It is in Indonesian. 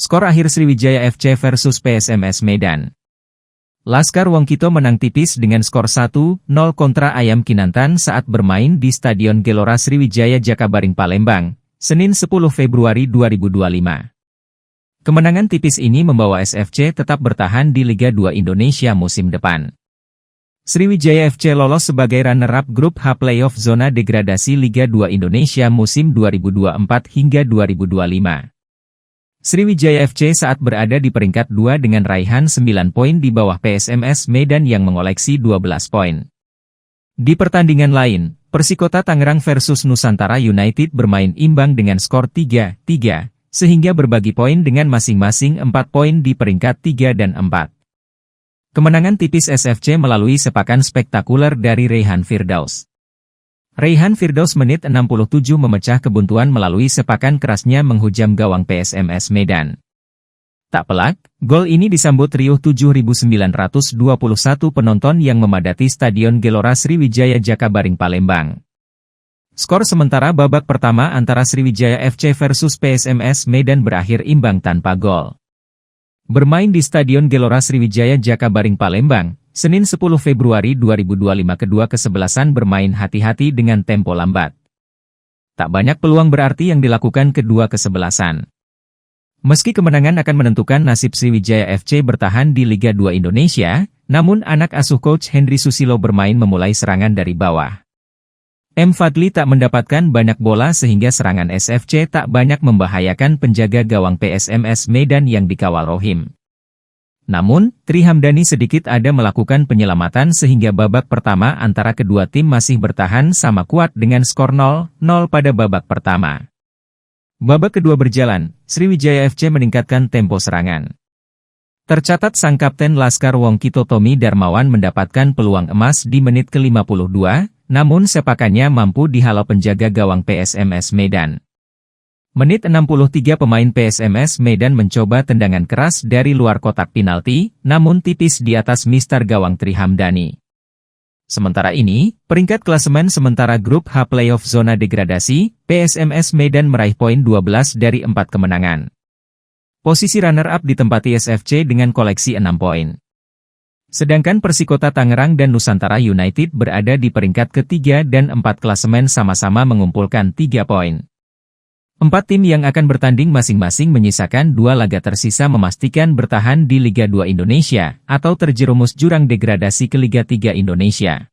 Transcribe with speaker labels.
Speaker 1: Skor akhir Sriwijaya FC versus PSMS Medan. Laskar Wongkito menang tipis dengan skor 1-0 kontra Ayam Kinantan saat bermain di Stadion Gelora Sriwijaya Jakabaring Palembang, Senin 10 Februari 2025. Kemenangan tipis ini membawa SFC tetap bertahan di Liga 2 Indonesia musim depan. Sriwijaya FC lolos sebagai runner-up grup H playoff zona degradasi Liga 2 Indonesia musim 2024 hingga 2025. Sriwijaya FC saat berada di peringkat 2 dengan raihan 9 poin di bawah PSMS Medan yang mengoleksi 12 poin. Di pertandingan lain, Persikota Tangerang versus Nusantara United bermain imbang dengan skor 3-3, sehingga berbagi poin dengan masing-masing 4 poin di peringkat 3 dan 4. Kemenangan tipis SFC melalui sepakan spektakuler dari Reyhan Firdaus. Reyhan Firdaus menit 67 memecah kebuntuan melalui sepakan kerasnya menghujam gawang PSMS Medan. Tak pelak, gol ini disambut riuh 7.921 penonton yang memadati Stadion Gelora Sriwijaya Jakabaring Palembang. Skor sementara babak pertama antara Sriwijaya FC versus PSMS Medan berakhir imbang tanpa gol. Bermain di Stadion Gelora Sriwijaya Jakabaring Palembang, Senin 10 Februari 2025 kedua kesebelasan bermain hati-hati dengan tempo lambat. Tak banyak peluang berarti yang dilakukan kedua kesebelasan. Meski kemenangan akan menentukan nasib Sriwijaya FC bertahan di Liga 2 Indonesia, namun anak asuh Coach Hendry Susilo bermain memulai serangan dari bawah. M. Fadli tak mendapatkan banyak bola sehingga serangan SFC tak banyak membahayakan penjaga gawang PSMS Medan yang dikawal Rohim. Namun, Tri Hamdani sedikit ada melakukan penyelamatan sehingga babak pertama antara kedua tim masih bertahan sama kuat dengan skor 0-0 pada babak pertama. Babak kedua berjalan, Sriwijaya FC meningkatkan tempo serangan. Tercatat sang kapten Laskar Wongkito Tommy Darmawan mendapatkan peluang emas di menit ke-52, namun sepakannya mampu dihalau penjaga gawang PSMS Medan. Menit 63 pemain PSMS Medan mencoba tendangan keras dari luar kotak penalti, namun tipis di atas mister gawang Tri Hamdani. Sementara ini, peringkat klasemen sementara grup H playoff zona degradasi, PSMS Medan meraih poin 12 dari 4 kemenangan. Posisi runner-up ditempati SFC dengan koleksi 6 poin. Sedangkan Persikota Tangerang dan Nusantara United berada di peringkat ketiga dan 4 klasemen sama-sama mengumpulkan 3 poin. 4 tim yang akan bertanding masing-masing menyisakan 2 laga tersisa memastikan bertahan di Liga 2 Indonesia atau terjerumus jurang degradasi ke Liga 3 Indonesia.